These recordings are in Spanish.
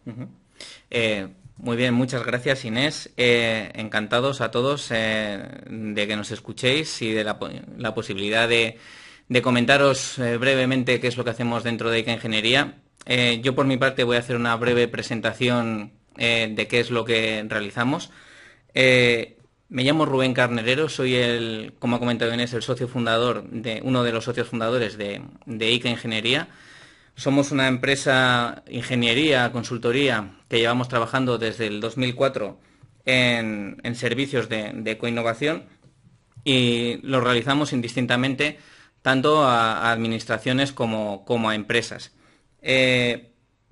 Ujú. Muy bien, muchas gracias Inés. Encantados a todos de que nos escuchéis y de la posibilidad de comentaros brevemente qué es lo que hacemos dentro de ICA Ingeniería. Yo por mi parte voy a hacer una breve presentación de qué es lo que realizamos. Me llamo Rubén Carnerero, soy como ha comentado Inés, el socio fundador uno de los socios fundadores de ICA Ingeniería. Somos una empresa ingeniería, consultoría, que llevamos trabajando desde el 2004 en servicios de coinnovación y lo realizamos indistintamente tanto a administraciones como a empresas.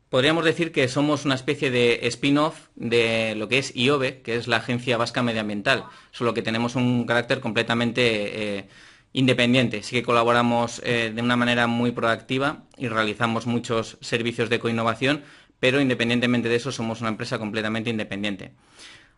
Podríamos decir que somos una especie de spin-off de lo que es IOBE, que es la Agencia Vasca Medioambiental, solo que tenemos un carácter completamente independiente. Sí que colaboramos de una manera muy proactiva y realizamos muchos servicios de coinnovación, pero independientemente de eso somos una empresa completamente independiente.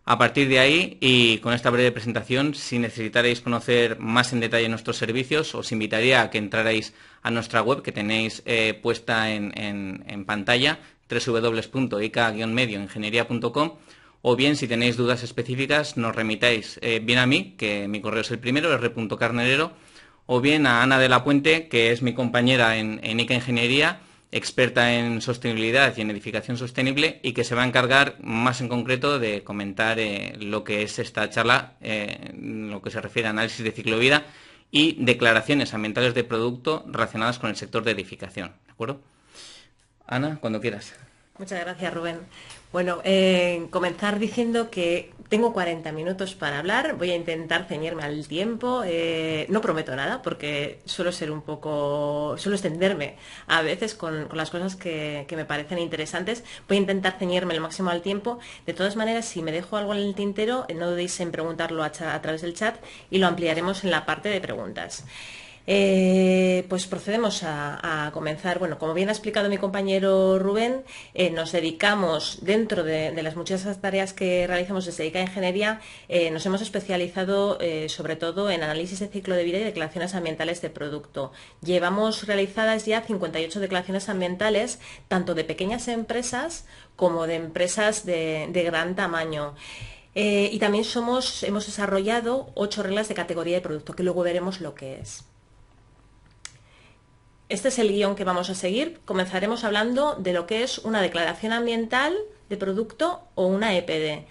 A partir de ahí, y con esta breve presentación, si necesitarais conocer más en detalle nuestros servicios, os invitaría a que entrarais a nuestra web que tenéis puesta en pantalla, www.ica-medioingeniería.com, o bien, si tenéis dudas específicas, nos remitáis bien a mí, que mi correo es el primero, r.carnerero, o bien a Ana de la Puente, que es mi compañera en ICA Ingeniería, experta en sostenibilidad y en edificación sostenible y que se va a encargar más en concreto de comentar lo que es esta charla, lo que se refiere a análisis de ciclo de vida y declaraciones ambientales de producto relacionadas con el sector de edificación. ¿De acuerdo? Ana, cuando quieras. Muchas gracias, Rubén. Bueno, comenzar diciendo que tengo 40 minutos para hablar. Voy a intentar ceñirme al tiempo. No prometo nada porque suelo extenderme a veces con las cosas que me parecen interesantes. Voy a intentar ceñirme lo máximo al tiempo. De todas maneras, si me dejo algo en el tintero, no dudéis en preguntarlo a través del chat y lo ampliaremos en la parte de preguntas. Pues procedemos a comenzar. Bueno, como bien ha explicado mi compañero Rubén, nos dedicamos, dentro de las muchas tareas que realizamos desde ICA Ingeniería, nos hemos especializado sobre todo en análisis de ciclo de vida y declaraciones ambientales de producto. Llevamos realizadas ya 58 declaraciones ambientales, tanto de pequeñas empresas como de empresas de gran tamaño. Y también hemos desarrollado 8 reglas de categoría de producto, que luego veremos lo que es. Este es el guión que vamos a seguir. Comenzaremos hablando de lo que es una declaración ambiental de producto o una EPD.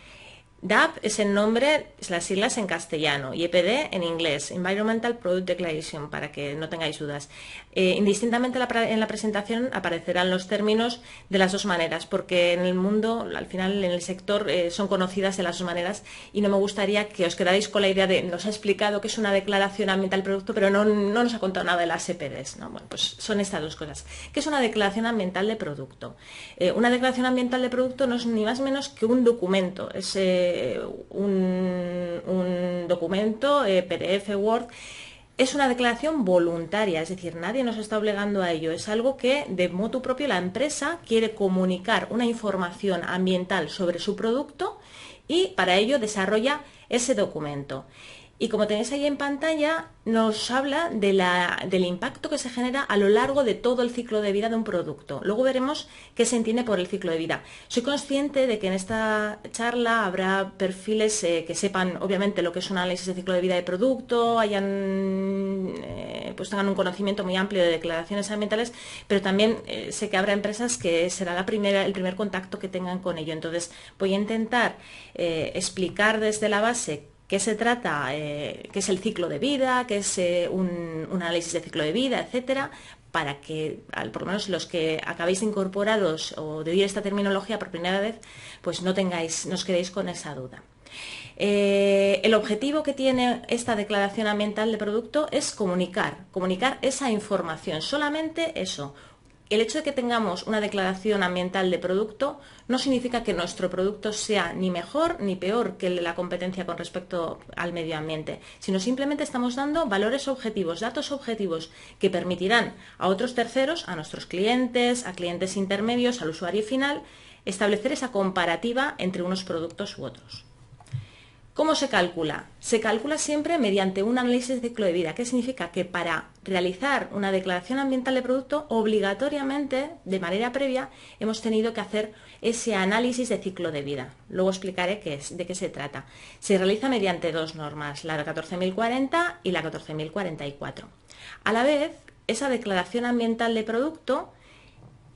DAP es el nombre, es las siglas en castellano, y EPD en inglés, Environmental Product Declaration, para que no tengáis dudas. Indistintamente en la presentación aparecerán los términos de las dos maneras, porque en el mundo, al final en el sector, son conocidas de las dos maneras y no me gustaría que os quedarais con la idea de nos ha explicado que es una declaración ambiental del producto, pero no nos ha contado nada de las EPDs, ¿no? Bueno, pues son estas dos cosas. ¿Qué es una declaración ambiental de producto? Una declaración ambiental de producto no es ni más ni menos que un documento, es un documento PDF, Word. Es una declaración voluntaria, es decir, nadie nos está obligando a ello. Es algo que de motu propio la empresa quiere comunicar una información ambiental sobre su producto y para ello desarrolla ese documento. Y como tenéis ahí en pantalla, nos habla del impacto que se genera a lo largo de todo el ciclo de vida de un producto. Luego veremos qué se entiende por el ciclo de vida. Soy consciente de que en esta charla habrá perfiles que sepan obviamente lo que es un análisis de ciclo de vida de producto, pues tengan un conocimiento muy amplio de declaraciones ambientales, pero también sé que habrá empresas que será el primer contacto que tengan con ello. Entonces voy a intentar explicar desde la base qué se trata, qué es el ciclo de vida, qué es un análisis de ciclo de vida, etcétera, para que, por lo menos los que acabéis de incorporaros o de oír esta terminología por primera vez, pues no os quedéis con esa duda. El objetivo que tiene esta declaración ambiental de producto es comunicar esa información, solamente eso. El hecho de que tengamos una declaración ambiental de producto no significa que nuestro producto sea ni mejor ni peor que el de la competencia con respecto al medio ambiente, sino simplemente estamos dando valores objetivos, datos objetivos que permitirán a otros terceros, a nuestros clientes, a clientes intermedios, al usuario final, establecer esa comparativa entre unos productos u otros. ¿Cómo se calcula? Se calcula siempre mediante un análisis de ciclo de vida. ¿Qué significa? Que para realizar una declaración ambiental de producto, obligatoriamente, de manera previa, hemos tenido que hacer ese análisis de ciclo de vida. Luego explicaré de qué se trata. Se realiza mediante dos normas, la 14.040 y la 14.044. A la vez, esa declaración ambiental de producto,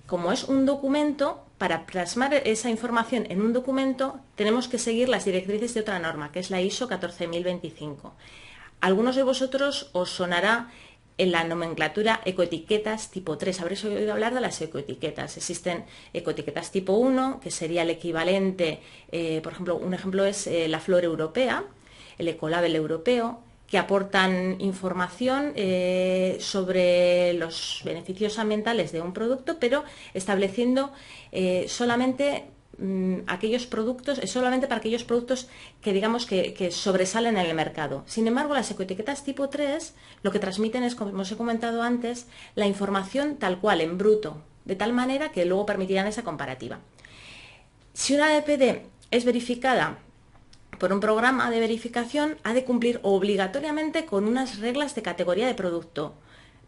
como es un documento, para plasmar esa información en un documento tenemos que seguir las directrices de otra norma, que es la ISO 14025. Algunos de vosotros os sonará en la nomenclatura ecoetiquetas tipo 3. Habréis oído hablar de las ecoetiquetas. Existen ecoetiquetas tipo 1, que sería el equivalente, por ejemplo, un ejemplo es la flor europea, el ecolabel europeo, que aportan información sobre los beneficios ambientales de un producto, pero estableciendo solamente aquellos productos, solamente para aquellos productos que digamos que sobresalen en el mercado. Sin embargo, las ecoetiquetas tipo 3 lo que transmiten es, como os he comentado antes, la información tal cual, en bruto, de tal manera que luego permitirán esa comparativa. Si una EPD es verificada por un programa de verificación, ha de cumplir obligatoriamente con unas reglas de categoría de producto.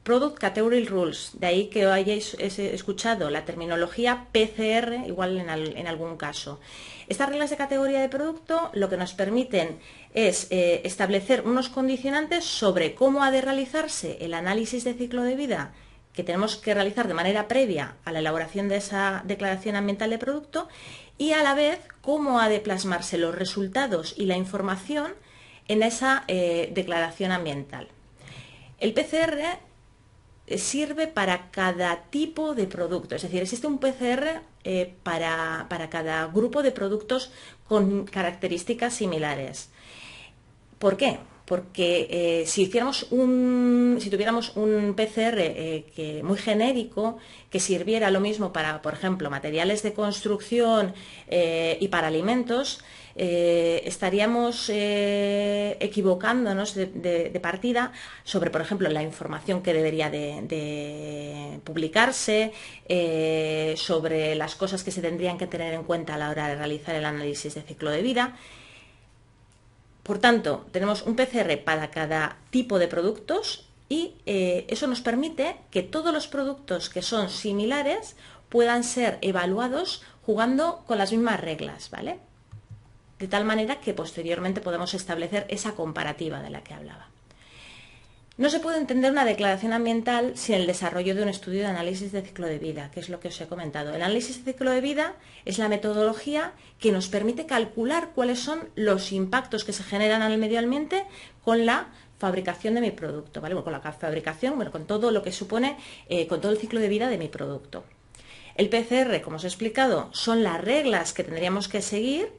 Product Category Rules, de ahí que hayáis escuchado la terminología PCR, igual en algún caso. Estas reglas de categoría de producto lo que nos permiten es establecer unos condicionantes sobre cómo ha de realizarse el análisis de ciclo de vida que tenemos que realizar de manera previa a la elaboración de esa declaración ambiental de producto y a la vez cómo ha de plasmarse los resultados y la información en esa declaración ambiental. El PCR sirve para cada tipo de producto, es decir, existe un PCR para cada grupo de productos con características similares. ¿Por qué? Porque si tuviéramos un PCR muy genérico que sirviera lo mismo para, por ejemplo, materiales de construcción y para alimentos, estaríamos equivocándonos de partida sobre, por ejemplo, la información que debería de publicarse, sobre las cosas que se tendrían que tener en cuenta a la hora de realizar el análisis de ciclo de vida. Por tanto, tenemos un PCR para cada tipo de productos y eso nos permite que todos los productos que son similares puedan ser evaluados jugando con las mismas reglas, ¿vale? De tal manera que posteriormente podemos establecer esa comparativa de la que hablaba. No se puede entender una declaración ambiental sin el desarrollo de un estudio de análisis de ciclo de vida, que es lo que os he comentado. El análisis de ciclo de vida es la metodología que nos permite calcular cuáles son los impactos que se generan en el medio ambiente con la fabricación de mi producto, ¿vale? Bueno, con la fabricación, bueno, con todo lo que supone, con todo el ciclo de vida de mi producto. El PCR, como os he explicado, son las reglas que tendríamos que seguir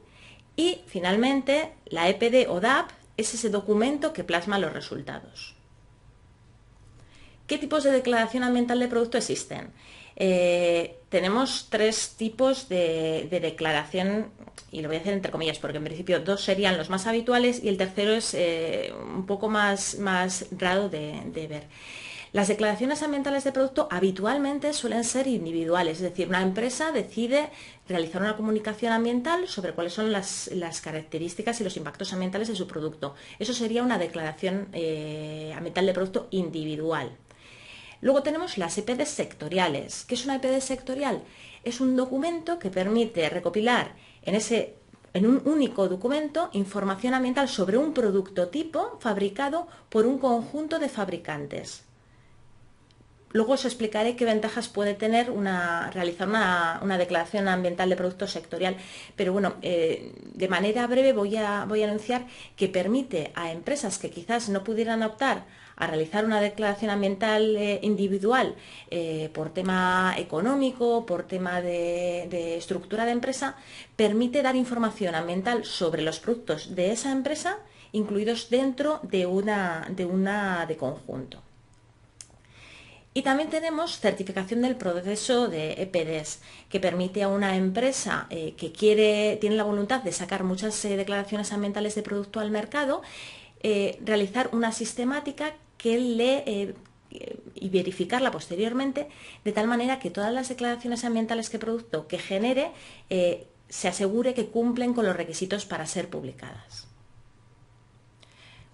y, finalmente, la EPD o DAP es ese documento que plasma los resultados. ¿Qué tipos de declaración ambiental de producto existen? Tenemos tres tipos de declaración, y lo voy a hacer entre comillas, porque en principio dos serían los más habituales y el tercero es un poco más raro de ver. Las declaraciones ambientales de producto habitualmente suelen ser individuales, es decir, una empresa decide realizar una comunicación ambiental sobre cuáles son las características y los impactos ambientales de su producto. Eso sería una declaración ambiental de producto individual. Luego tenemos las EPD sectoriales. ¿Qué es una EPD sectorial? Es un documento que permite recopilar en un único documento información ambiental sobre un producto tipo fabricado por un conjunto de fabricantes. Luego os explicaré qué ventajas puede tener realizar una declaración ambiental de producto sectorial, pero bueno, de manera breve voy a anunciar que permite a empresas que quizás no pudieran optar a realizar una declaración ambiental individual por tema económico, por tema de estructura de empresa, permite dar información ambiental sobre los productos de esa empresa incluidos dentro de una de conjunto. Y también tenemos certificación del proceso de EPDs, que permite a una empresa que tiene la voluntad de sacar muchas declaraciones ambientales de producto al mercado, realizar una sistemática y verificarla posteriormente, de tal manera que todas las declaraciones ambientales que producto que genere se asegure que cumplen con los requisitos para ser publicadas.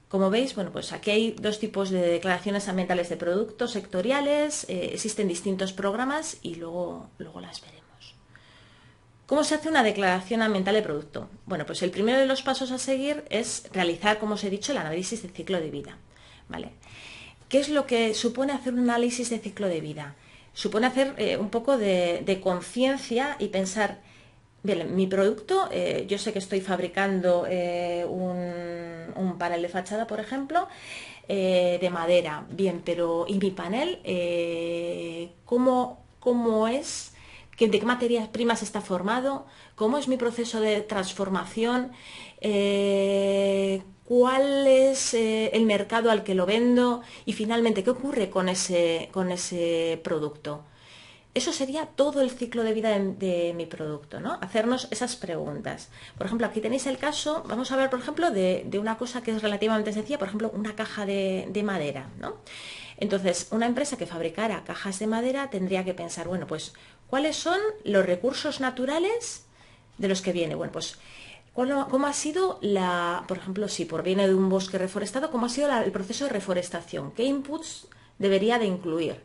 Como veis, bueno, pues aquí hay dos tipos de declaraciones ambientales de productos sectoriales, existen distintos programas y luego las veremos. ¿Cómo se hace una declaración ambiental de producto? Bueno, pues el primero de los pasos a seguir es realizar, como os he dicho, el análisis de ciclo de vida. ¿Vale? ¿Qué es lo que supone hacer un análisis de ciclo de vida? Supone hacer un poco de conciencia y pensar, bien, mi producto, yo sé que estoy fabricando un panel de fachada, por ejemplo, de madera, bien, pero ¿y mi panel? ¿Cómo es? ¿De qué materias primas está formado? ¿Cómo es mi proceso de transformación? ¿Cuál es el mercado al que lo vendo? Y finalmente, ¿qué ocurre con ese producto? Eso sería todo el ciclo de vida de mi producto, ¿no? Hacernos esas preguntas. Por ejemplo, aquí tenéis el caso, vamos a ver, por ejemplo, de una cosa que es relativamente sencilla, por ejemplo, una caja de madera, ¿no? Entonces, una empresa que fabricara cajas de madera tendría que pensar, bueno, pues, ¿cuáles son los recursos naturales de los que viene? Bueno, pues, ¿cómo ha sido por ejemplo, si viene de un bosque reforestado, cómo ha sido el proceso de reforestación? ¿Qué inputs debería de incluir?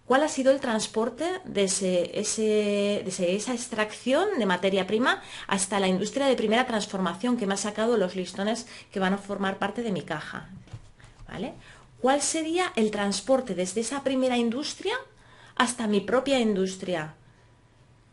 ¿Cuál ha sido el transporte de esa extracción de materia prima hasta la industria de primera transformación que me ha sacado los listones que van a formar parte de mi caja? ¿Vale? ¿Cuál sería el transporte desde esa primera industria hasta mi propia industria?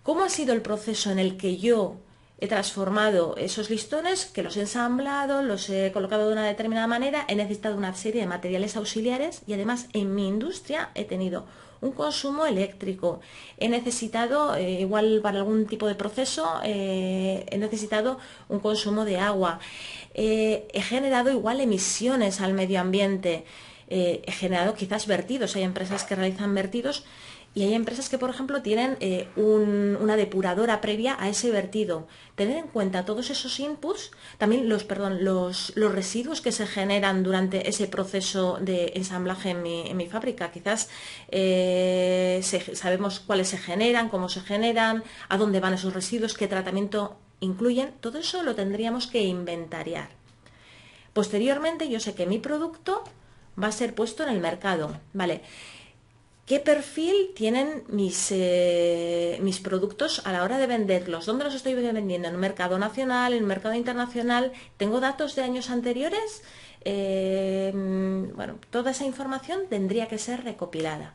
¿Cómo ha sido el proceso en el que yo he transformado esos listones, que los he ensamblado, los he colocado de una determinada manera, he necesitado una serie de materiales auxiliares y además en mi industria he tenido un consumo eléctrico, he necesitado, igual para algún tipo de proceso, he necesitado un consumo de agua, he generado igual emisiones al medio ambiente, he generado quizás vertidos, hay empresas que realizan vertidos y hay empresas que, por ejemplo, tienen una depuradora previa a ese vertido. Tener en cuenta todos esos inputs, también los residuos que se generan durante ese proceso de ensamblaje en mi fábrica. Quizás sabemos cuáles se generan, cómo se generan, a dónde van esos residuos, qué tratamiento incluyen. Todo eso lo tendríamos que inventariar. Posteriormente, yo sé que mi producto va a ser puesto en el mercado. Vale. ¿Qué perfil tienen mis productos a la hora de venderlos? ¿Dónde los estoy vendiendo? ¿En un mercado nacional? ¿En un mercado internacional? ¿Tengo datos de años anteriores? Bueno, toda esa información tendría que ser recopilada.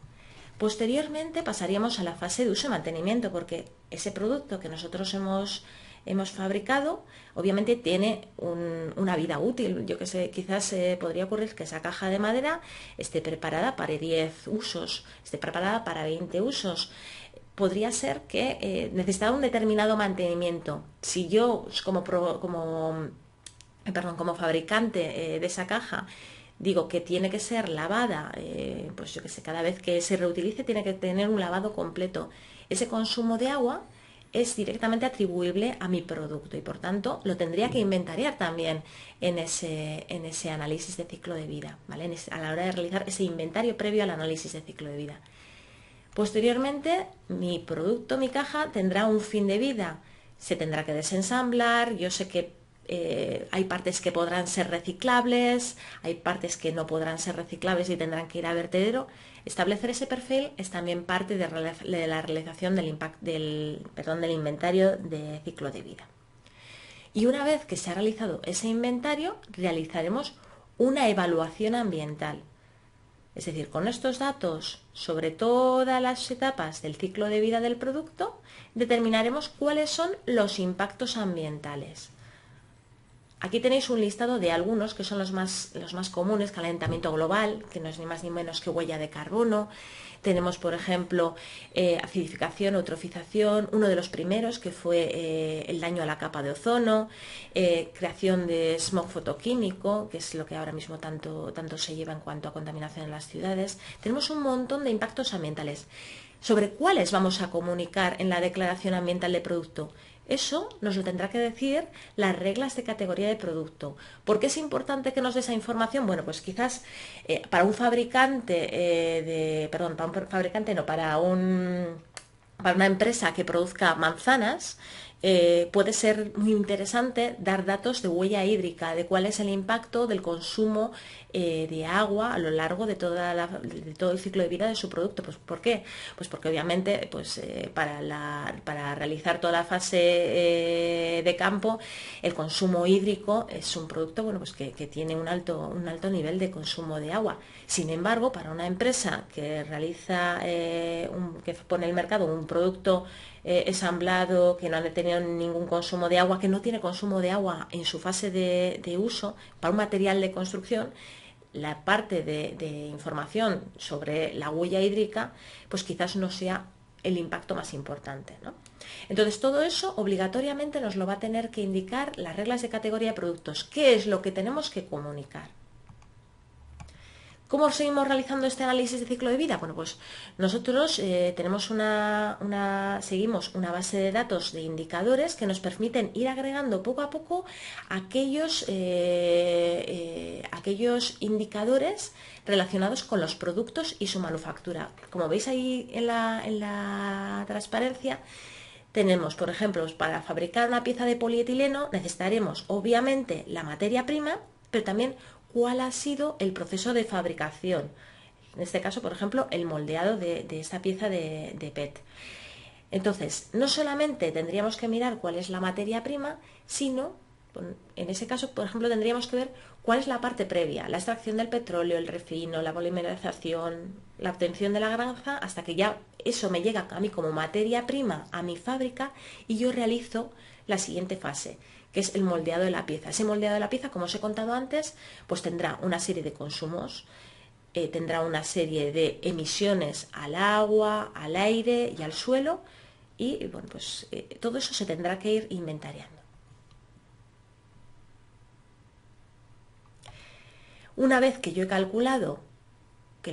Posteriormente pasaríamos a la fase de uso y mantenimiento, porque ese producto que nosotros hemos fabricado, obviamente tiene una vida útil. Yo que sé, quizás podría ocurrir que esa caja de madera esté preparada para 10 usos, esté preparada para 20 usos. Podría ser que necesitara un determinado mantenimiento. Si yo, como fabricante de esa caja, digo que tiene que ser lavada, pues yo que sé, cada vez que se reutilice tiene que tener un lavado completo. Ese consumo de agua es directamente atribuible a mi producto y por tanto lo tendría que inventariar también en ese análisis de ciclo de vida, ¿vale? A la hora de realizar ese inventario previo al análisis de ciclo de vida. Posteriormente, mi producto, mi caja, tendrá un fin de vida. Se tendrá que desensamblar. Yo sé que hay partes que podrán ser reciclables, hay partes que no podrán ser reciclables y tendrán que ir a vertedero. Establecer ese perfil es también parte de la realización del inventario de ciclo de vida. Y una vez que se ha realizado ese inventario, realizaremos una evaluación ambiental. Es decir, con estos datos sobre todas las etapas del ciclo de vida del producto, determinaremos cuáles son los impactos ambientales. Aquí tenéis un listado de algunos que son los más comunes: calentamiento global, que no es ni más ni menos que huella de carbono. Tenemos, por ejemplo, acidificación, eutrofización, uno de los primeros que fue el daño a la capa de ozono, creación de smog fotoquímico, que es lo que ahora mismo tanto se lleva en cuanto a contaminación en las ciudades. Tenemos un montón de impactos ambientales. ¿Sobre cuáles vamos a comunicar en la declaración ambiental de producto? Eso nos lo tendrá que decir las reglas de categoría de producto. ¿Por qué es importante que nos dé esa información? Bueno, pues quizás para una empresa que produzca manzanas, puede ser muy interesante dar datos de huella hídrica, de cuál es el impacto del consumo de agua a lo largo de todo el ciclo de vida de su producto. Pues, ¿por qué? Pues porque obviamente para realizar toda la fase de campo, el consumo hídrico es un producto pues que tiene un alto nivel de consumo de agua. Sin embargo, para una empresa que realiza, que pone en el mercado un producto ensamblado, que no ha tenido ningún consumo de agua, que no tiene consumo de agua en su fase de uso, para un material de construcción, la parte de información sobre la huella hídrica, pues quizás no sea el impacto más importante, ¿no? Entonces, todo eso obligatoriamente nos lo va a tener que indicar las reglas de categoría de productos. ¿Qué es lo que tenemos que comunicar? ¿Cómo seguimos realizando este análisis de ciclo de vida? Bueno, pues nosotros tenemos seguimos una base de datos de indicadores que nos permiten ir agregando poco a poco aquellos indicadores relacionados con los productos y su manufactura. Como veis ahí en la transparencia, tenemos, por ejemplo, para fabricar una pieza de polietileno necesitaremos obviamente la materia prima, pero también cuál ha sido el proceso de fabricación. En este caso, por ejemplo, el moldeado de esta pieza de PET. Entonces, no solamente tendríamos que mirar cuál es la materia prima, sino, en ese caso, por ejemplo, tendríamos que ver cuál es la parte previa, la extracción del petróleo, el refino, la polimerización, la obtención de la granja, hasta que ya eso me llega a mí como materia prima a mi fábrica y yo realizo la siguiente fase, que es el moldeado de la pieza. Ese moldeado de la pieza, como os he contado antes, pues tendrá una serie de consumos, tendrá una serie de emisiones al agua, al aire y al suelo, y bueno, pues todo eso se tendrá que ir inventariando. Una vez que yo he calculado, que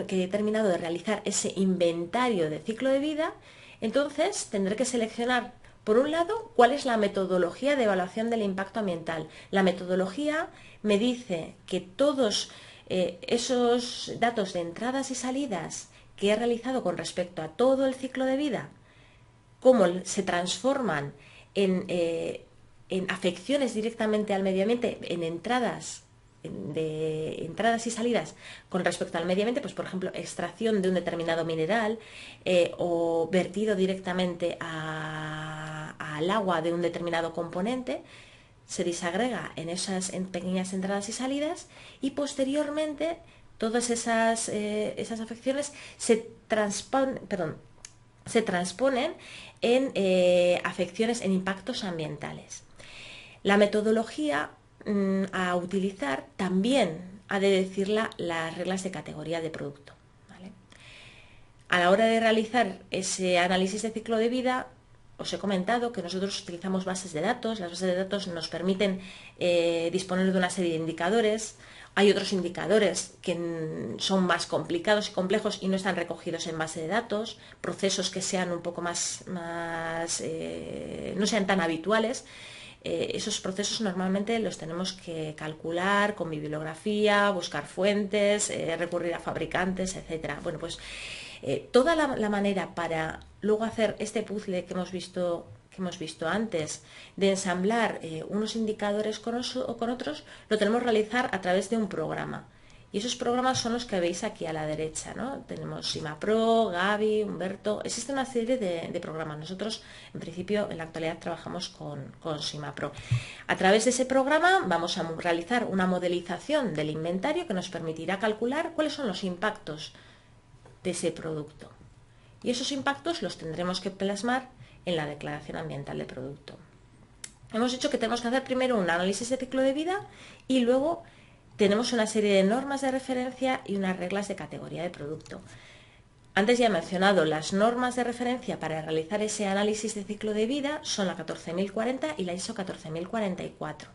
he terminado de realizar ese inventario de ciclo de vida, entonces tendré que seleccionar, por un lado, cuál es la metodología de evaluación del impacto ambiental. La metodología me dice que todos esos datos de entradas y salidas que he realizado con respecto a todo el ciclo de vida, cómo se transforman en afecciones directamente al medio ambiente, en entradas y salidas con respecto al medio ambiente, pues por ejemplo extracción de un determinado mineral o vertido directamente al agua de un determinado componente, se disagrega en pequeñas entradas y salidas, y posteriormente todas esas afecciones se transponen en afecciones, en impactos ambientales. La metodología a utilizar también ha de decir las reglas de categoría de producto, ¿vale? A la hora de realizar ese análisis de ciclo de vida, os he comentado que nosotros utilizamos bases de datos. Las bases de datos nos permiten disponer de una serie de indicadores. Hay otros indicadores que son más complicados y complejos y no están recogidos en base de datos, procesos que sean un poco no sean tan habituales. Esos procesos normalmente los tenemos que calcular con bibliografía, buscar fuentes, recurrir a fabricantes, etcétera. Bueno, pues toda la manera para luego hacer este puzzle que hemos visto antes, de ensamblar unos indicadores con otros, lo tenemos que realizar a través de un programa. Y esos programas son los que veis aquí a la derecha, ¿no? Tenemos SIMAPRO, Gaby, Humberto. Existe una serie de programas. Nosotros, en principio, en la actualidad trabajamos con SIMAPRO. A través de ese programa vamos a realizar una modelización del inventario que nos permitirá calcular cuáles son los impactos de ese producto. Y esos impactos los tendremos que plasmar en la declaración ambiental de producto. Hemos dicho que tenemos que hacer primero un análisis de ciclo de vida y luego tenemos una serie de normas de referencia y unas reglas de categoría de producto. Antes ya he mencionado las normas de referencia para realizar ese análisis de ciclo de vida, son la 14040 y la ISO 14044.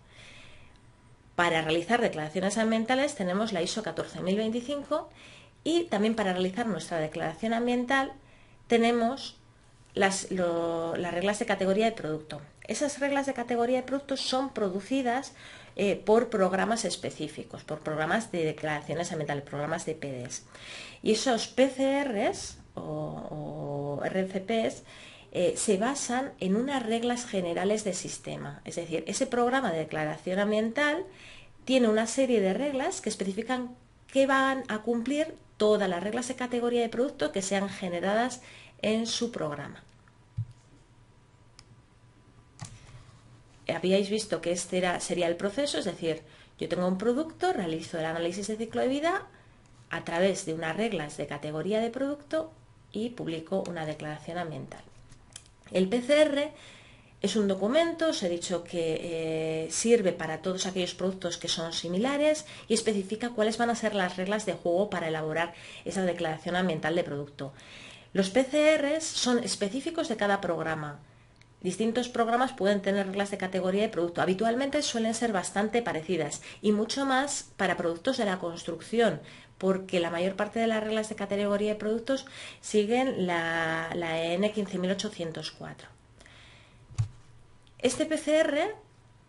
Para realizar declaraciones ambientales tenemos la ISO 14025 y también para realizar nuestra declaración ambiental tenemos las reglas de categoría de producto. Esas reglas de categoría de producto son producidas por programas específicos, por programas de declaraciones ambientales, programas de PDs. Y esos PCRs o RCPs se basan en unas reglas generales de sistema. Es decir, ese programa de declaración ambiental tiene una serie de reglas que especifican que van a cumplir todas las reglas de categoría de producto que sean generadas en su programa. Habíais visto que este sería el proceso, es decir, yo tengo un producto, realizo el análisis de ciclo de vida a través de unas reglas de categoría de producto y publico una declaración ambiental. El PCR es un documento, os he dicho que sirve para todos aquellos productos que son similares y especifica cuáles van a ser las reglas de juego para elaborar esa declaración ambiental de producto. Los PCRs son específicos de cada programa. Distintos programas pueden tener reglas de categoría de producto. Habitualmente suelen ser bastante parecidas y mucho más para productos de la construcción, porque la mayor parte de las reglas de categoría de productos siguen la EN 15804. Este PCR,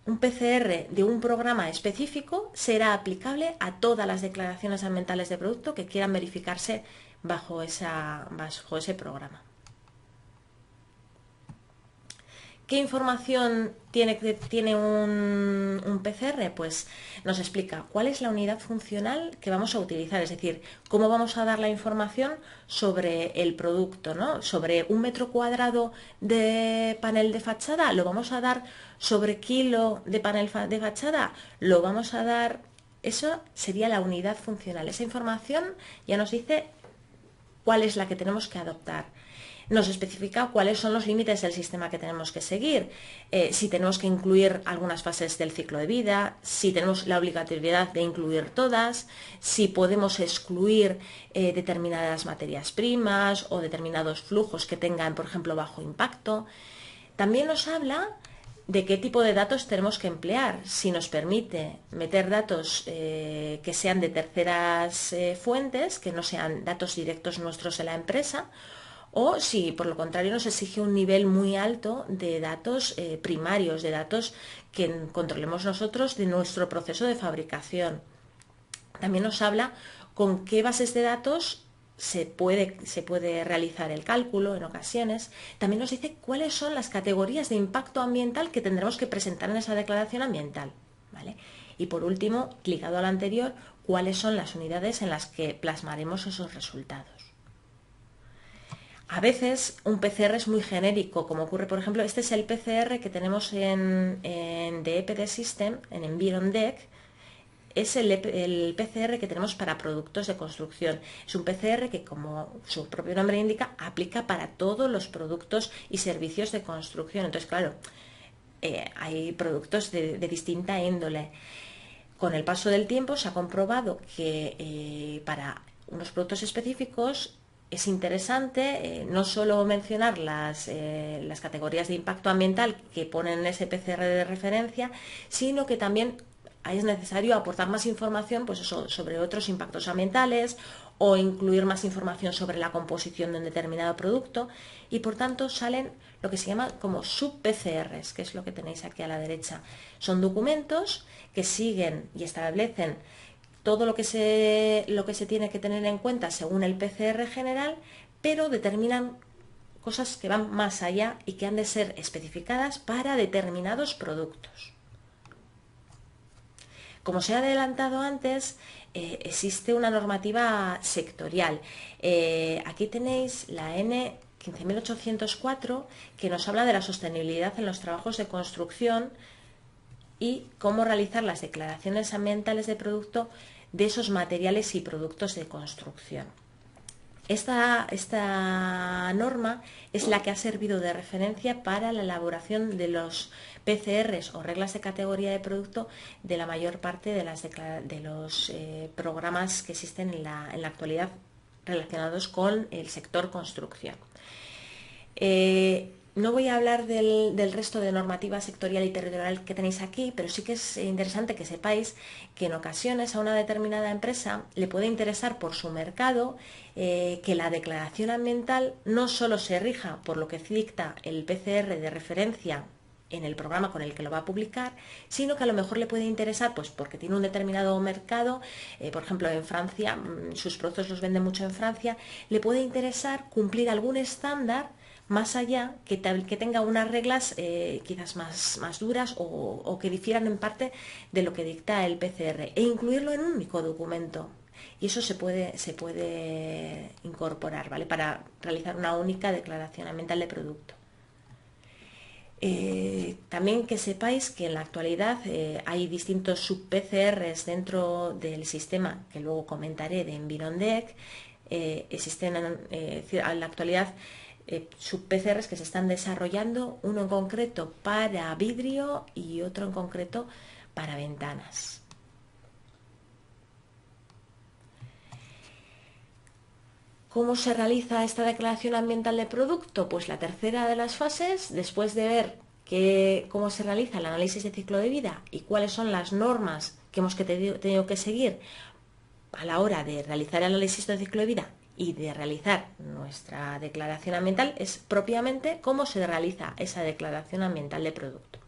un PCR de un programa específico, será aplicable a todas las declaraciones ambientales de producto que quieran verificarse bajo ese programa. ¿Qué información tiene un PCR? Pues nos explica cuál es la unidad funcional que vamos a utilizar, es decir, cómo vamos a dar la información sobre el producto, ¿no? Sobre un metro cuadrado de panel de fachada, lo vamos a dar sobre kilo de panel de fachada, lo vamos a dar, eso sería la unidad funcional. Esa información ya nos dice cuál es la que tenemos que adoptar. Nos especifica cuáles son los límites del sistema que tenemos que seguir, si tenemos que incluir algunas fases del ciclo de vida, si tenemos la obligatoriedad de incluir todas, si podemos excluir determinadas materias primas o determinados flujos que tengan, por ejemplo, bajo impacto. También nos habla de qué tipo de datos tenemos que emplear, si nos permite meter datos que sean de terceras fuentes, que no sean datos directos nuestros en la empresa, o si por lo contrario nos exige un nivel muy alto de datos primarios, de datos que controlemos nosotros de nuestro proceso de fabricación. También nos habla con qué bases de datos se puede realizar el cálculo en ocasiones. También nos dice cuáles son las categorías de impacto ambiental que tendremos que presentar en esa declaración ambiental, ¿vale? Y por último, ligado al anterior, cuáles son las unidades en las que plasmaremos esos resultados. A veces un PCR es muy genérico, como ocurre, por ejemplo, este es el PCR que tenemos en The EPD System, en EnvironDeck. Es el PCR que tenemos para productos de construcción. Es un PCR que, como su propio nombre indica, aplica para todos los productos y servicios de construcción. Entonces, claro, hay productos de distinta índole. Con el paso del tiempo se ha comprobado que para unos productos específicos es interesante no solo mencionar las categorías de impacto ambiental que ponen en ese PCR de referencia, sino que también es necesario aportar más información, pues eso, sobre otros impactos ambientales o incluir más información sobre la composición de un determinado producto, y por tanto salen lo que se llama como sub-PCRs, que es lo que tenéis aquí a la derecha. Son documentos que siguen y establecen todo lo que se tiene que tener en cuenta según el PCR general, pero determinan cosas que van más allá y que han de ser especificadas para determinados productos. Como se ha adelantado antes, existe una normativa sectorial. Aquí tenéis la N 15804, que nos habla de la sostenibilidad en los trabajos de construcción y cómo realizar las declaraciones ambientales de producto de esos materiales y productos de construcción. Esta norma es la que ha servido de referencia para la elaboración de los PCRs o reglas de categoría de producto de la mayor parte de los programas que existen en la actualidad relacionados con el sector construcción. No voy a hablar del resto de normativa sectorial y territorial que tenéis aquí, pero sí que es interesante que sepáis que en ocasiones a una determinada empresa le puede interesar por su mercado que la declaración ambiental no solo se rija por lo que dicta el PCR de referencia en el programa con el que lo va a publicar, sino que a lo mejor le puede interesar, pues porque tiene un determinado mercado, por ejemplo en Francia, sus productos los vende mucho en Francia, le puede interesar cumplir algún estándar más allá, que tenga unas reglas quizás más duras o que difieran en parte de lo que dicta el PCR, e incluirlo en un único documento. Y eso se puede incorporar, ¿vale? Para realizar una única declaración ambiental de producto. También que sepáis que en la actualidad hay distintos sub-PCRs dentro del sistema, que luego comentaré, de Environdec. Existen en la actualidad sub-PCRs que se están desarrollando, uno en concreto para vidrio y otro en concreto para ventanas. ¿Cómo se realiza esta declaración ambiental de producto? Pues la tercera de las fases, después de ver cómo se realiza el análisis de ciclo de vida y cuáles son las normas que hemos tenido que seguir a la hora de realizar el análisis de ciclo de vida y de realizar nuestra declaración ambiental, es propiamente cómo se realiza esa declaración ambiental de producto.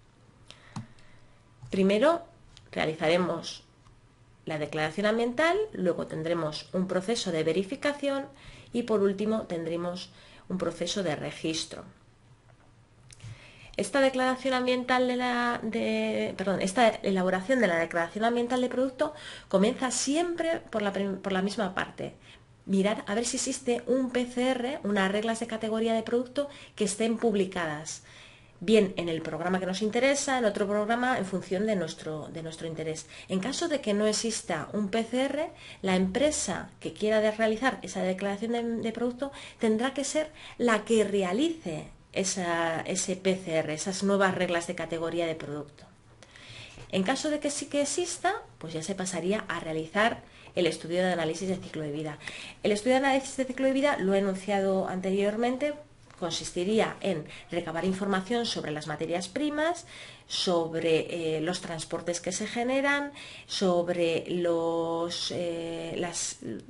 Primero realizaremos la declaración ambiental, luego tendremos un proceso de verificación y por último tendremos un proceso de registro. Esta declaración ambiental esta elaboración de la declaración ambiental de producto comienza siempre por la misma parte. Mirar a ver si existe un PCR, unas reglas de categoría de producto que estén publicadas, bien en el programa que nos interesa, en otro programa, en función de nuestro interés. En caso de que no exista un PCR, la empresa que quiera realizar esa declaración de producto tendrá que ser la que realice ese PCR, esas nuevas reglas de categoría de producto. En caso de que sí que exista, pues ya se pasaría a realizar el estudio de análisis de ciclo de vida. El estudio de análisis de ciclo de vida, lo he enunciado anteriormente, consistiría en recabar información sobre las materias primas, sobre los transportes que se generan, sobre los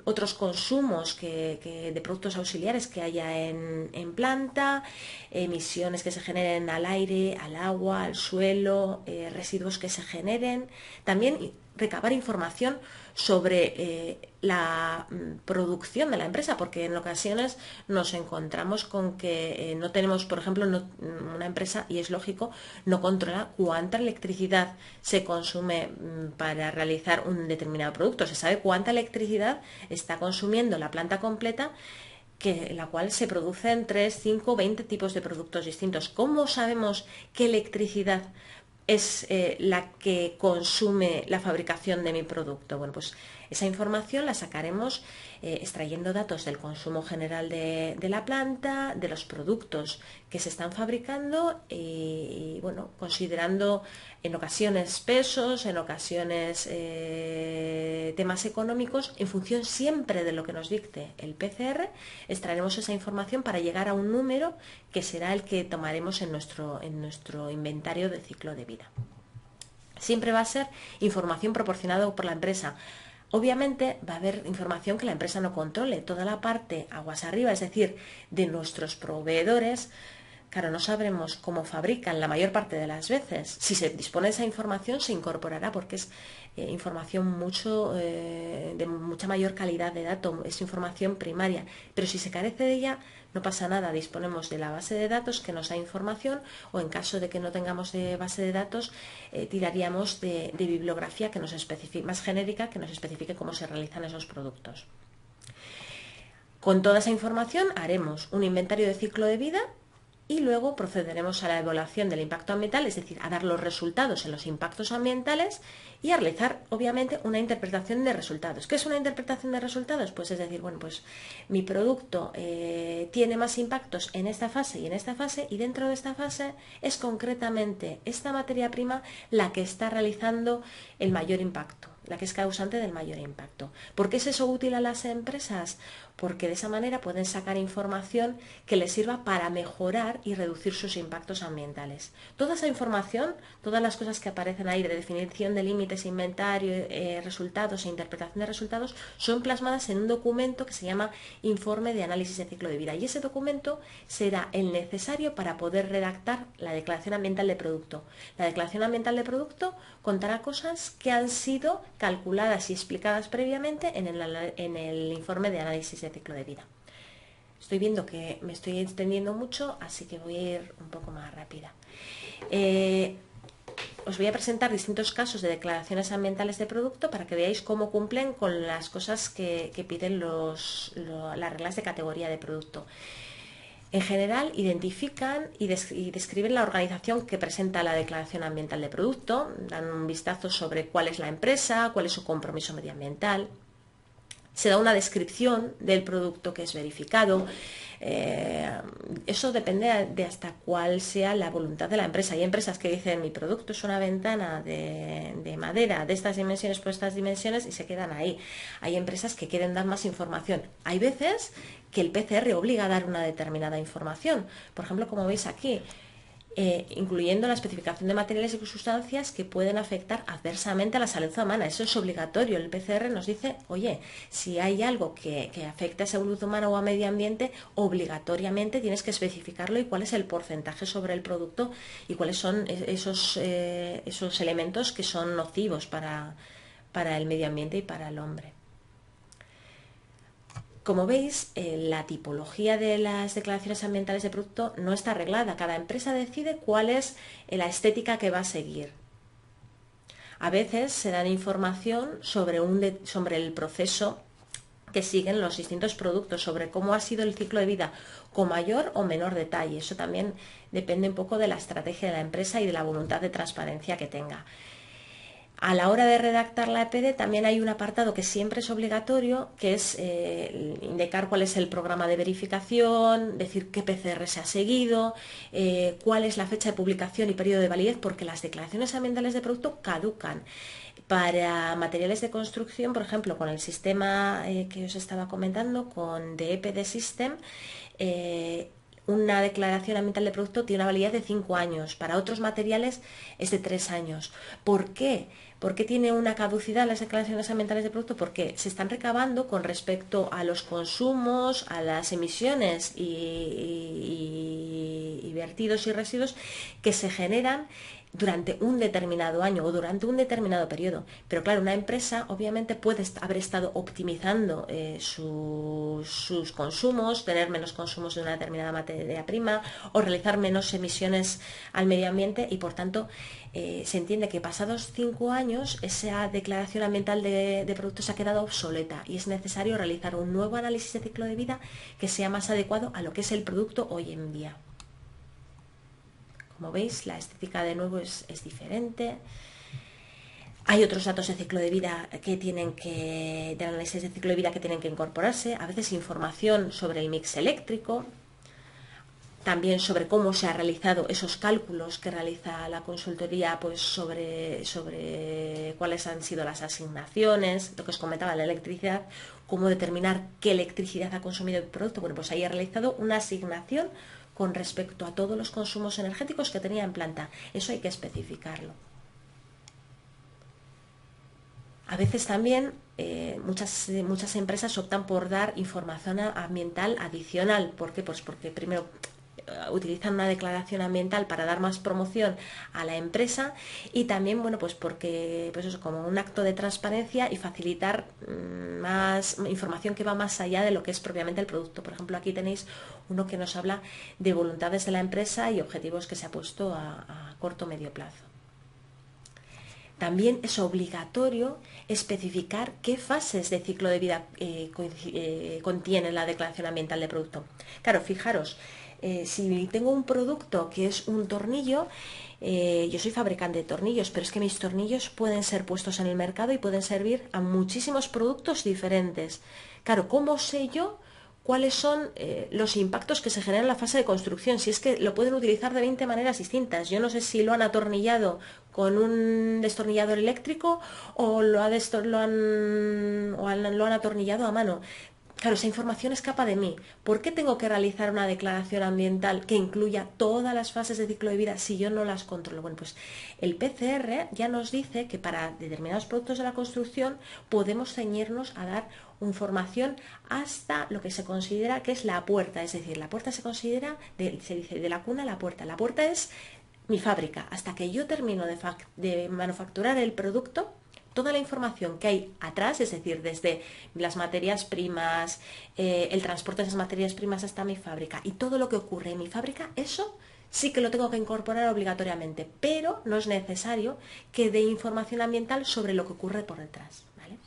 otros consumos de productos auxiliares que haya en planta, emisiones que se generen al aire, al agua, al suelo, residuos que se generen. También recabar información sobre la producción de la empresa, porque en ocasiones nos encontramos con que no tenemos, por ejemplo, una empresa, y es lógico, no controla cuánta electricidad se consume para realizar un determinado producto. Se sabe cuánta electricidad está consumiendo la planta completa, en la cual se producen 3, 5, 20 tipos de productos distintos. ¿Cómo sabemos qué electricidad es la que consume la fabricación de mi producto? Bueno, pues esa información la sacaremos extrayendo datos del consumo general de la planta, de los productos que se están fabricando y bueno, considerando en ocasiones pesos, en ocasiones temas económicos, en función siempre de lo que nos dicte el PCR, extraeremos esa información para llegar a un número que será el que tomaremos en nuestro inventario de ciclo de vida. Siempre va a ser información proporcionada por la empresa. Obviamente va a haber información que la empresa no controle, toda la parte aguas arriba, es decir, de nuestros proveedores. Claro, no sabremos cómo fabrican la mayor parte de las veces. Si se dispone de esa información, se incorporará porque es información de mucha mayor calidad de datos, es información primaria. Pero si se carece de ella, no pasa nada. Disponemos de la base de datos que nos da información, o en caso de que no tengamos de base de datos, tiraríamos de bibliografía que nos especifique, más genérica, que nos especifique cómo se realizan esos productos. Con toda esa información haremos un inventario de ciclo de vida y luego procederemos a la evaluación del impacto ambiental, es decir, a dar los resultados en los impactos ambientales y a realizar, obviamente, una interpretación de resultados. ¿Qué es una interpretación de resultados? Pues es decir, bueno, pues mi producto tiene más impactos en esta fase y en esta fase, y dentro de esta fase es concretamente esta materia prima la que está realizando el mayor impacto, la que es causante del mayor impacto. ¿Por qué es eso útil a las empresas? Porque de esa manera pueden sacar información que les sirva para mejorar y reducir sus impactos ambientales. Toda esa información, todas las cosas que aparecen ahí de definición de límites, inventario, resultados e interpretación de resultados, son plasmadas en un documento que se llama Informe de Análisis de Ciclo de Vida, y ese documento será el necesario para poder redactar la declaración ambiental de producto. La declaración ambiental de producto contará cosas que han sido calculadas y explicadas previamente en el informe de análisis de ciclo de vida. Estoy viendo que me estoy extendiendo mucho, así que voy a ir un poco más rápida. Os voy a presentar distintos casos de declaraciones ambientales de producto para que veáis cómo cumplen con las cosas que piden las reglas de categoría de producto. En general, identifican y describen la organización que presenta la declaración ambiental de producto, dan un vistazo sobre cuál es la empresa, cuál es su compromiso medioambiental. Se da una descripción del producto que es verificado. Eso depende de hasta cuál sea la voluntad de la empresa. Hay empresas que dicen mi producto es una ventana de madera de estas dimensiones por estas dimensiones y se quedan ahí. Hay empresas que quieren dar más información. Hay veces que el PCR obliga a dar una determinada información. Por ejemplo, como veis aquí, incluyendo la especificación de materiales y sustancias que pueden afectar adversamente a la salud humana. Eso es obligatorio. El PCR nos dice, oye, si hay algo que afecta a salud humana o a medio ambiente, obligatoriamente tienes que especificarlo y cuál es el porcentaje sobre el producto y cuáles son esos elementos que son nocivos para el medio ambiente y para el hombre. Como veis, la tipología de las declaraciones ambientales de producto no está arreglada. Cada empresa decide cuál es la estética que va a seguir. A veces se dan información sobre el proceso que siguen los distintos productos, sobre cómo ha sido el ciclo de vida, con mayor o menor detalle. Eso también depende un poco de la estrategia de la empresa y de la voluntad de transparencia que tenga. A la hora de redactar la EPD también hay un apartado que siempre es obligatorio, que es indicar cuál es el programa de verificación, decir qué PCR se ha seguido, cuál es la fecha de publicación y periodo de validez, porque las declaraciones ambientales de producto caducan. Para materiales de construcción, por ejemplo, con el sistema que os estaba comentando, con The EPD System, una declaración ambiental de producto tiene una validez de 5 años, para otros materiales es de 3 años. ¿Por qué? ¿Por qué tiene una caducidad las declaraciones ambientales de producto? Porque se están recabando con respecto a los consumos, a las emisiones y vertidos y residuos que se generan durante un determinado año o durante un determinado periodo. Pero claro, una empresa obviamente puede haber estado optimizando sus consumos, tener menos consumos de una determinada materia prima o realizar menos emisiones al medio ambiente y por tanto se entiende que pasados 5 años esa declaración ambiental de productos ha quedado obsoleta y es necesario realizar un nuevo análisis de ciclo de vida que sea más adecuado a lo que es el producto hoy en día. Como veis, la estética de nuevo es diferente. Hay otros datos de ciclo de vida de análisis de ciclo de vida que tienen que incorporarse. A veces información sobre el mix eléctrico. También sobre cómo se han realizado esos cálculos que realiza la consultoría, pues sobre cuáles han sido las asignaciones, lo que os comentaba, la electricidad, cómo determinar qué electricidad ha consumido el producto. Bueno, pues ahí ha realizado una asignación con respecto a todos los consumos energéticos que tenía en planta. Eso hay que especificarlo. A veces también muchas empresas optan por dar información ambiental adicional. ¿Por qué? Pues porque primero utilizan una declaración ambiental para dar más promoción a la empresa y también, bueno, pues porque pues eso, como un acto de transparencia y facilitar más información que va más allá de lo que es propiamente el producto. Por ejemplo, aquí tenéis uno que nos habla de voluntades de la empresa y objetivos que se ha puesto a corto o medio plazo. También es obligatorio especificar qué fases de ciclo de vida contiene la declaración ambiental de producto. Claro, fijaros, si tengo un producto que es un tornillo, yo soy fabricante de tornillos, pero es que mis tornillos pueden ser puestos en el mercado y pueden servir a muchísimos productos diferentes. Claro, ¿cómo sé yo cuáles son los impactos que se generan en la fase de construcción? Si es que lo pueden utilizar de 20 maneras distintas. Yo no sé si lo han atornillado con un destornillador eléctrico o lo han atornillado a mano. Claro, esa información escapa de mí. ¿Por qué tengo que realizar una declaración ambiental que incluya todas las fases de ciclo de vida si yo no las controlo? Bueno, pues el PCR ya nos dice que para determinados productos de la construcción podemos ceñirnos a dar información hasta lo que se considera que es la puerta. Es decir, la puerta se considera, se dice de la cuna a la puerta. La puerta es mi fábrica. Hasta que yo termino de manufacturar el producto, toda la información que hay atrás, es decir, desde las materias primas, el transporte de esas materias primas hasta mi fábrica y todo lo que ocurre en mi fábrica, eso sí que lo tengo que incorporar obligatoriamente, pero no es necesario que dé información ambiental sobre lo que ocurre por detrás, ¿vale?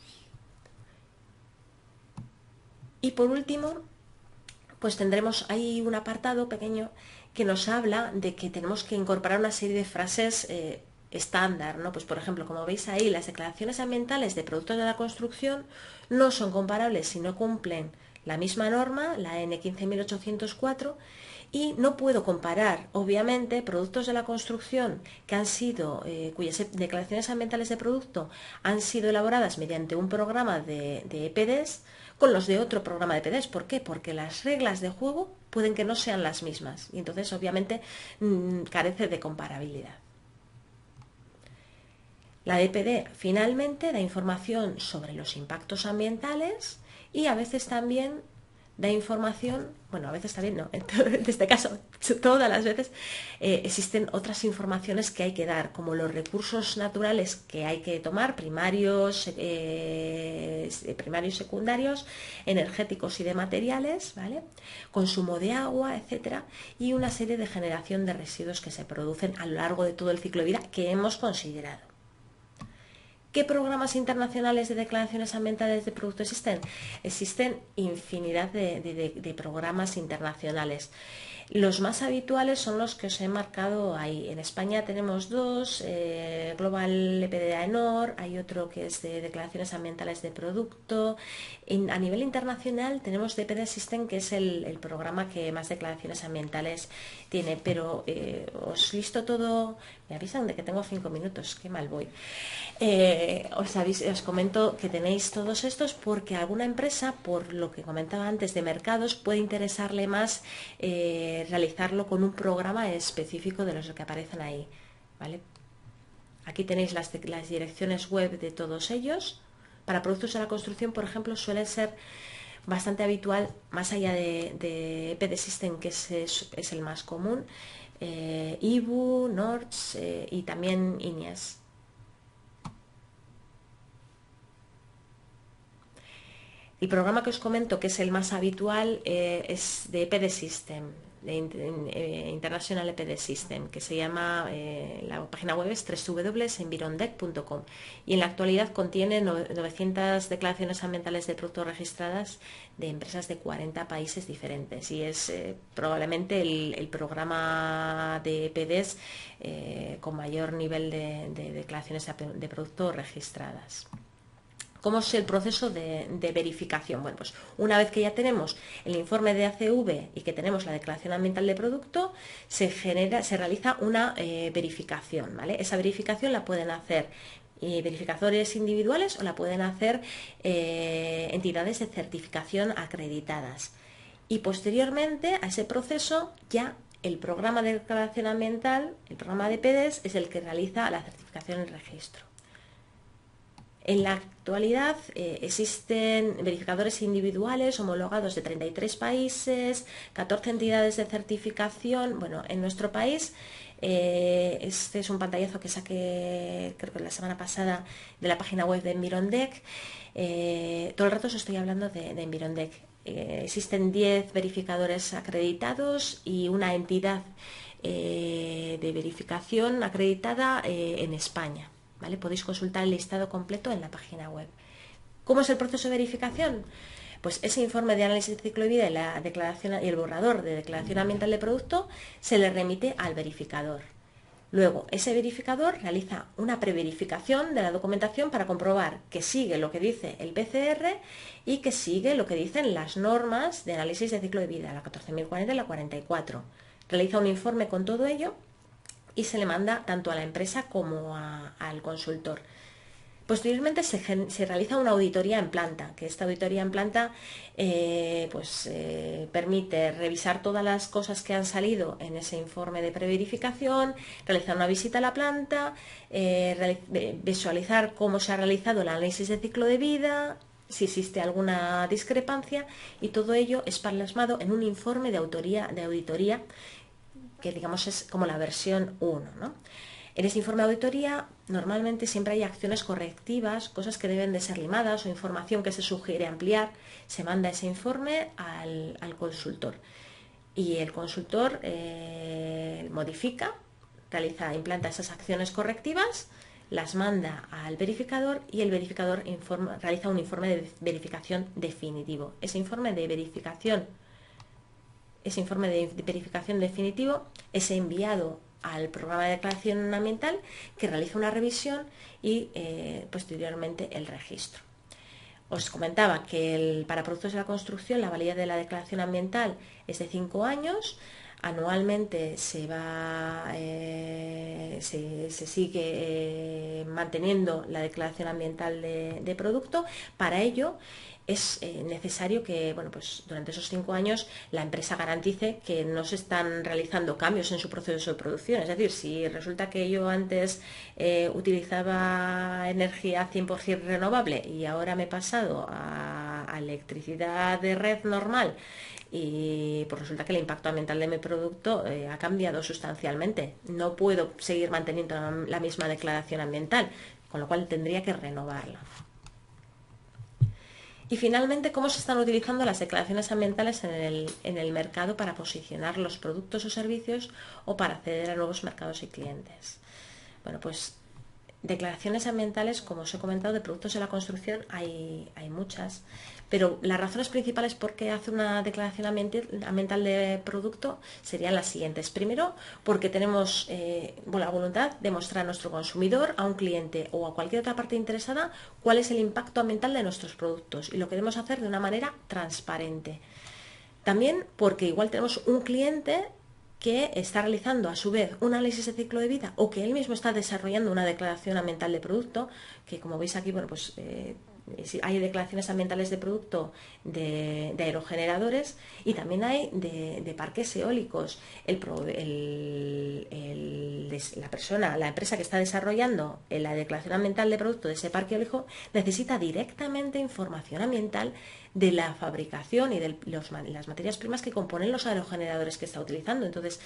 Y por último, pues tendremos ahí un apartado pequeño que nos habla de que tenemos que incorporar una serie de frases estándar, ¿no? Pues por ejemplo, como veis ahí, las declaraciones ambientales de productos de la construcción no son comparables si no cumplen la misma norma, la N15804, y no puedo comparar, obviamente, productos de la construcción que han sido, cuyas declaraciones ambientales de producto han sido elaboradas mediante un programa de EPDs con los de otro programa de EPDs. ¿Por qué? Porque las reglas de juego pueden que no sean las mismas y entonces, obviamente, carece de comparabilidad. La EPD finalmente da información sobre los impactos ambientales y a veces también da información, bueno, a veces también no, en este caso todas las veces existen otras informaciones que hay que dar, como los recursos naturales que hay que tomar, primarios, secundarios, energéticos y de materiales, ¿vale? Consumo de agua, etcétera, y una serie de generación de residuos que se producen a lo largo de todo el ciclo de vida que hemos considerado. ¿Qué programas internacionales de declaraciones ambientales de producto existen? Existen infinidad de programas internacionales. Los más habituales son los que os he marcado ahí. En España tenemos dos, Global EPD AENOR, hay otro que es de declaraciones ambientales de producto. A nivel internacional tenemos DPD System, que es el programa que más declaraciones ambientales tiene, pero os listo todo. Me avisan de que tengo 5 minutos, qué mal voy. Os comento que tenéis todos estos porque alguna empresa, por lo que comentaba antes de mercados, puede interesarle más realizarlo con un programa específico de los que aparecen ahí, ¿vale? Aquí tenéis las direcciones web de todos ellos. Para productos de la construcción, por ejemplo, suele ser bastante habitual, más allá de EPD System, que es el más común, IBU, NORDS y también INEAS. El programa que os comento, que es el más habitual, es de EPD System, de International EPD System, que se llama, la página web es www.environdec.com, y en la actualidad contiene 900 declaraciones ambientales de productos registradas de empresas de 40 países diferentes, y es probablemente el programa de EPDs con mayor nivel de declaraciones de productos registradas. ¿Cómo es el proceso de verificación? Bueno, pues una vez que ya tenemos el informe de ACV y que tenemos la declaración ambiental de producto, se realiza una verificación, ¿vale? Esa verificación la pueden hacer verificadores individuales o la pueden hacer entidades de certificación acreditadas. Y posteriormente a ese proceso ya el programa de declaración ambiental, el programa de PDES, es el que realiza la certificación y registro. En la actualidad existen verificadores individuales homologados de 33 países, 14 entidades de certificación. Bueno, en nuestro país, este es un pantallazo que saqué, creo que la semana pasada, de la página web de Environdec. Todo el rato os estoy hablando de Environdec. Existen 10 verificadores acreditados y una entidad de verificación acreditada en España. ¿Vale? Podéis consultar el listado completo en la página web. ¿Cómo es el proceso de verificación? Pues ese informe de análisis de ciclo de vida y la declaración y el borrador de declaración ambiental de producto se le remite al verificador. Luego, ese verificador realiza una preverificación de la documentación para comprobar que sigue lo que dice el PCR y que sigue lo que dicen las normas de análisis de ciclo de vida, la 14.040 y la 44. Realiza un informe con todo ello y se le manda tanto a la empresa como al consultor. Posteriormente se realiza una auditoría en planta, que esta auditoría en planta permite revisar todas las cosas que han salido en ese informe de preverificación, realizar una visita a la planta, visualizar cómo se ha realizado el análisis de ciclo de vida, si existe alguna discrepancia, y todo ello es plasmado en un informe de auditoría que digamos es como la versión 1, ¿no? En ese informe de auditoría normalmente siempre hay acciones correctivas, cosas que deben de ser limadas o información que se sugiere ampliar. Se manda ese informe al consultor y el consultor modifica, implanta esas acciones correctivas, las manda al verificador y el verificador realiza un informe de verificación definitivo. Ese informe de verificación definitivo es enviado al programa de declaración ambiental, que realiza una revisión y posteriormente el registro. Os comentaba que para productos de la construcción la validez de la declaración ambiental es de 5 años. Anualmente se sigue manteniendo la declaración ambiental de producto. Para ello es necesario que durante esos 5 años la empresa garantice que no se están realizando cambios en su proceso de producción. Es decir, si resulta que yo antes utilizaba energía 100% renovable y ahora me he pasado a electricidad de red normal, y pues resulta que el impacto ambiental de mi producto ha cambiado sustancialmente. No puedo seguir manteniendo la misma declaración ambiental, con lo cual tendría que renovarla. Y finalmente, ¿cómo se están utilizando las declaraciones ambientales en el mercado para posicionar los productos o servicios o para acceder a nuevos mercados y clientes? Bueno, pues declaraciones ambientales, como os he comentado, de productos de la construcción hay muchas, pero las razones principales por qué hace una declaración ambiental de producto serían las siguientes. Primero, porque tenemos la voluntad de mostrar a nuestro consumidor, a un cliente o a cualquier otra parte interesada cuál es el impacto ambiental de nuestros productos, y lo queremos hacer de una manera transparente. También porque igual tenemos un cliente que está realizando a su vez un análisis de ciclo de vida, o que él mismo está desarrollando una declaración ambiental de producto, que como veis aquí, hay declaraciones ambientales de producto de aerogeneradores, y también hay de parques eólicos. La empresa que está desarrollando la declaración ambiental de producto de ese parque eólico necesita directamente información ambiental de la fabricación y de las materias primas que componen los aerogeneradores que está utilizando. Entonces,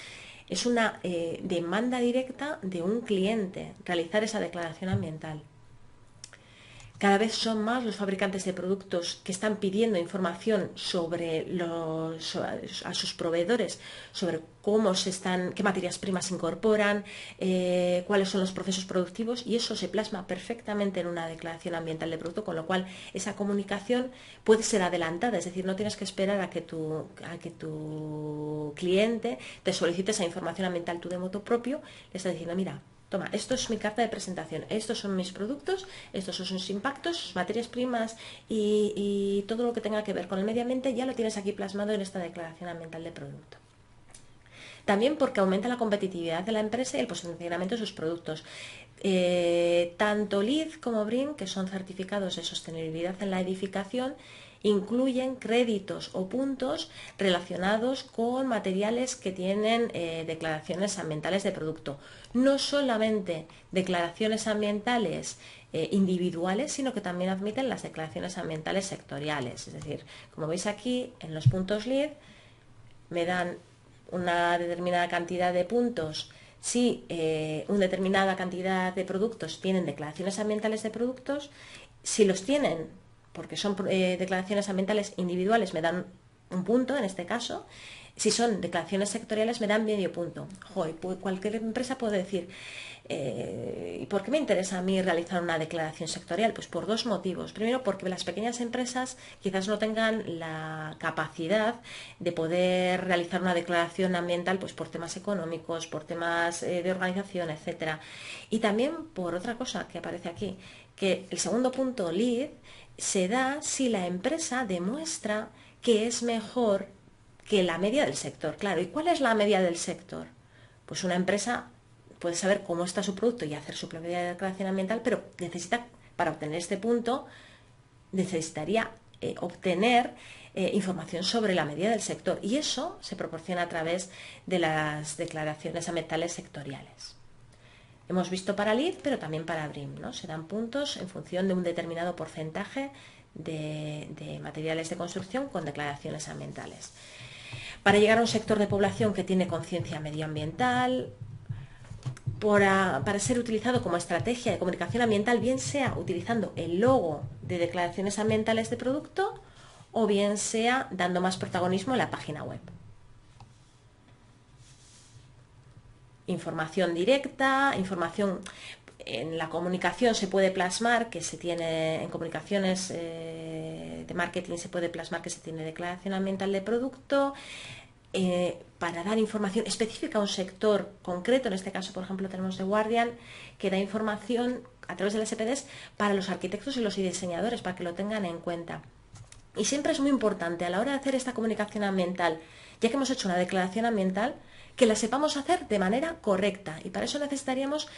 es una demanda directa de un cliente realizar esa declaración ambiental. Cada vez son más los fabricantes de productos que están pidiendo información a sus proveedores sobre qué materias primas incorporan, cuáles son los procesos productivos, y eso se plasma perfectamente en una declaración ambiental de producto, con lo cual esa comunicación puede ser adelantada. Es decir, no tienes que esperar a que tu cliente te solicite esa información ambiental tú de motu propio. Le estás diciendo: mira, toma, esto es mi carta de presentación, estos son mis productos, estos son sus impactos, sus materias primas y todo lo que tenga que ver con el medio ambiente ya lo tienes aquí plasmado en esta declaración ambiental de producto. También porque aumenta la competitividad de la empresa y el posicionamiento de sus productos. Tanto LEED como BREEAM, que son certificados de sostenibilidad en la edificación, incluyen créditos o puntos relacionados con materiales que tienen declaraciones ambientales de producto. No solamente declaraciones ambientales individuales, sino que también admiten las declaraciones ambientales sectoriales. Es decir, como veis aquí, en los puntos LEED me dan una determinada cantidad de puntos si una determinada cantidad de productos tienen declaraciones ambientales de productos. Si los tienen, porque son declaraciones ambientales individuales, me dan un punto en este caso. Si son declaraciones sectoriales, me dan medio punto. Pues cualquier empresa puede decir: ¿y por qué me interesa a mí realizar una declaración sectorial? Pues por dos motivos. Primero, porque las pequeñas empresas quizás no tengan la capacidad de poder realizar una declaración ambiental, pues por temas económicos, por temas de organización, etcétera. Y también por otra cosa que aparece aquí, que el segundo punto, LEED, se da si la empresa demuestra que es mejor que la media del sector. Claro, ¿y cuál es la media del sector? Pues una empresa puede saber cómo está su producto y hacer su propia declaración ambiental, pero para obtener este punto, necesitaría obtener información sobre la media del sector, y eso se proporciona a través de las declaraciones ambientales sectoriales. Hemos visto para LEED, pero también para BREEAM, ¿no? Se dan puntos en función de un determinado porcentaje de materiales de construcción con declaraciones ambientales. Para llegar a un sector de población que tiene conciencia medioambiental, para ser utilizado como estrategia de comunicación ambiental, bien sea utilizando el logo de declaraciones ambientales de producto o bien sea dando más protagonismo en la página web. Información directa, información en la comunicación se puede plasmar que se tiene, en comunicaciones de marketing se puede plasmar que se tiene declaración ambiental de producto. Para dar información específica a un sector concreto, en este caso por ejemplo tenemos The Guardian, que da información a través de las EPDs para los arquitectos y los diseñadores, para que lo tengan en cuenta. Y siempre es muy importante a la hora de hacer esta comunicación ambiental, ya que hemos hecho una declaración ambiental, que la sepamos hacer de manera correcta, y para eso necesitaríamos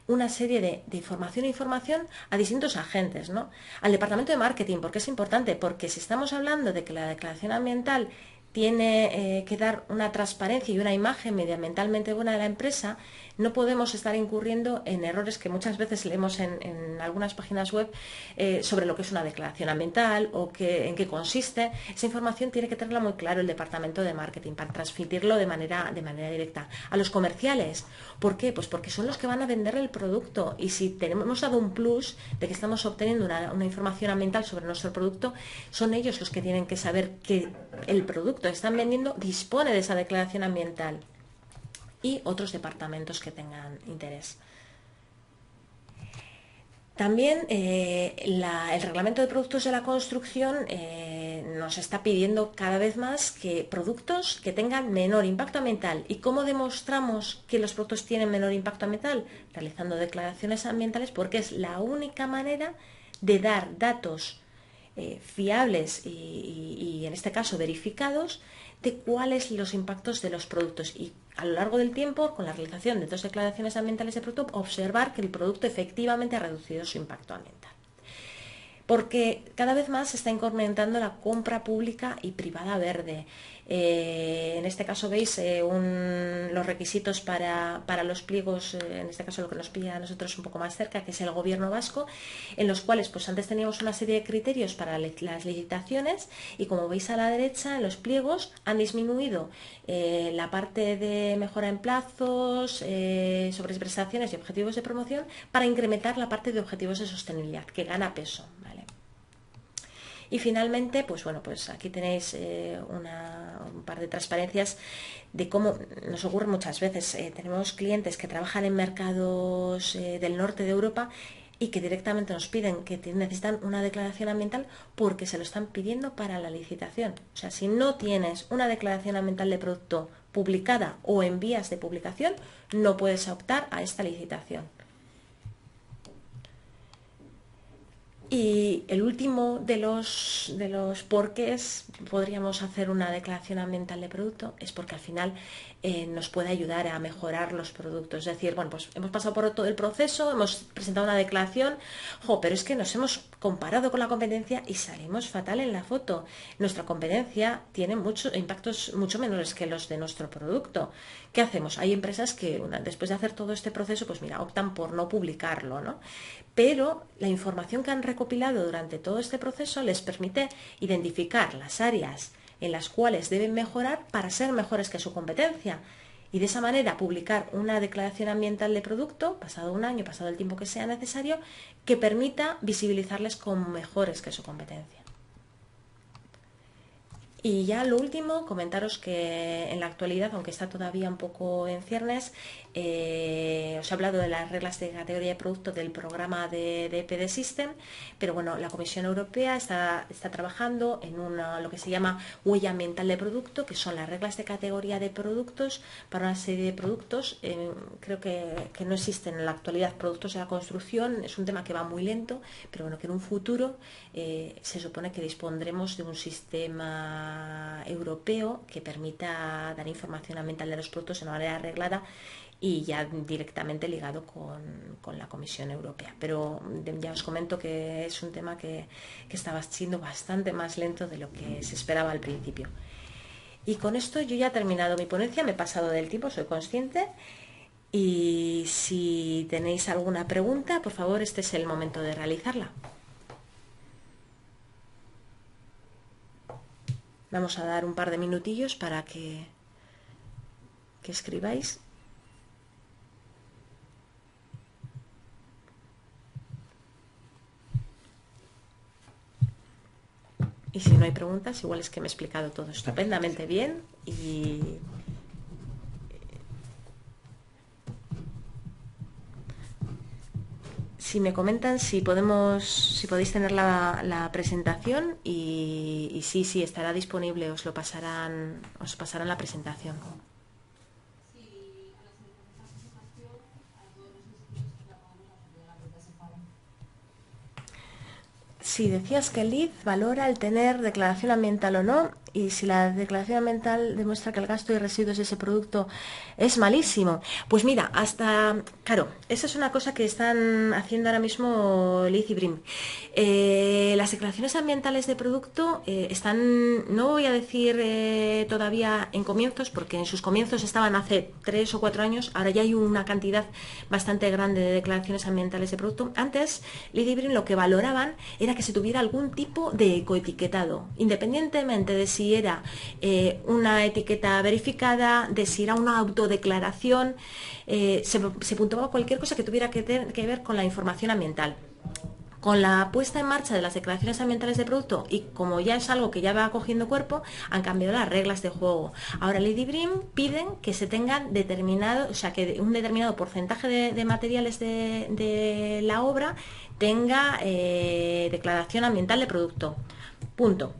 una serie de información a distintos agentes, ¿no? Al departamento de marketing, porque es importante, porque si estamos hablando de que la declaración ambiental tiene que dar una transparencia y una imagen medioambientalmente buena de la empresa, no podemos estar incurriendo en errores que muchas veces leemos en algunas páginas web sobre lo que es una declaración ambiental o en qué consiste. Esa información tiene que tenerla muy claro el departamento de marketing para transmitirlo de manera directa. A los comerciales, ¿por qué? Pues porque son los que van a vender el producto, y si hemos dado un plus de que estamos obteniendo una información ambiental sobre nuestro producto, son ellos los que tienen que saber que el producto que están vendiendo dispone de esa declaración ambiental, y otros departamentos que tengan interés. También el reglamento de productos de la construcción nos está pidiendo cada vez más que productos que tengan menor impacto ambiental. ¿Y cómo demostramos que los productos tienen menor impacto ambiental? Realizando declaraciones ambientales, porque es la única manera de dar datos fiables y en este caso verificados de cuáles los impactos de los productos, y a lo largo del tiempo, con la realización de 2 declaraciones ambientales de producto, observar que el producto efectivamente ha reducido su impacto ambiental. Porque cada vez más se está incrementando la compra pública y privada verde. En este caso veis los requisitos para los pliegos, en este caso lo que nos pide a nosotros un poco más cerca, que es el gobierno vasco, en los cuales pues antes teníamos una serie de criterios para las licitaciones, y como veis a la derecha en los pliegos han disminuido la parte de mejora en plazos, sobre prestaciones y objetivos de promoción, para incrementar la parte de objetivos de sostenibilidad, que gana peso, ¿vale? Y finalmente, pues bueno, pues aquí tenéis un par de transparencias de cómo nos ocurre muchas veces. Tenemos clientes que trabajan en mercados del norte de Europa y que directamente nos piden que necesitan una declaración ambiental porque se lo están pidiendo para la licitación. O sea, si no tienes una declaración ambiental de producto publicada o en vías de publicación, no puedes optar a esta licitación. Y el último de los porqués podríamos hacer una declaración ambiental de producto es porque al final nos puede ayudar a mejorar los productos. Es decir, bueno, pues hemos pasado por todo el proceso, hemos presentado una declaración, pero es que nos hemos comparado con la competencia y salimos fatal en la foto. Nuestra competencia tiene impactos mucho menores que los de nuestro producto. ¿Qué hacemos? Hay empresas que después de hacer todo este proceso, pues mira, optan por no publicarlo, ¿no? Pero la información que han recopilado durante todo este proceso les permite identificar las áreas en las cuales deben mejorar para ser mejores que su competencia, y de esa manera publicar una declaración ambiental de producto, pasado un año, pasado el tiempo que sea necesario, que permita visibilizarles como mejores que su competencia. Y ya lo último, comentaros que en la actualidad, aunque está todavía un poco en ciernes, os he hablado de las reglas de categoría de producto del programa de EPD System, pero bueno, la Comisión Europea está trabajando en lo que se llama huella ambiental de producto, que son las reglas de categoría de productos para una serie de productos. Creo que no existen en la actualidad productos de la construcción, es un tema que va muy lento, pero bueno, que en un futuro se supone que dispondremos de un sistema europeo que permita dar información ambiental de los productos de una manera arreglada y ya directamente ligado con la Comisión Europea. Pero ya os comento que es un tema que estaba siendo bastante más lento de lo que se esperaba al principio. Y con esto yo ya he terminado mi ponencia, me he pasado del tiempo, soy consciente. Y si tenéis alguna pregunta, por favor, este es el momento de realizarla. Vamos a dar un par de minutillos para que escribáis. Y si no hay preguntas, igual es que me he explicado todo estupendamente bien y... Si me comentan si podéis tener la presentación y sí, estará disponible, os pasarán la presentación. Si decías que el LEED valora el tener declaración ambiental o no, y si la declaración ambiental demuestra que el gasto de residuos de ese producto es malísimo. Pues mira, claro, esa es una cosa que están haciendo ahora mismo LEED y BREEAM. Las declaraciones ambientales de producto están, no voy a decir todavía en comienzos, porque en sus comienzos estaban hace 3 o 4 años, ahora ya hay una cantidad bastante grande de declaraciones ambientales de producto. Antes, LEED y BREEAM lo que valoraban era que se tuviera algún tipo de ecoetiquetado, independientemente de si era una etiqueta verificada, de si era una autodeclaración, se puntuaba cualquier cosa que tuviera que ver con la información ambiental. Con la puesta en marcha de las declaraciones ambientales de producto y como ya es algo que ya va cogiendo cuerpo, han cambiado las reglas de juego. Ahora LEED y BREEAM piden que se tengan determinado, o sea, que un determinado porcentaje de materiales de la obra tenga declaración ambiental de producto. Punto.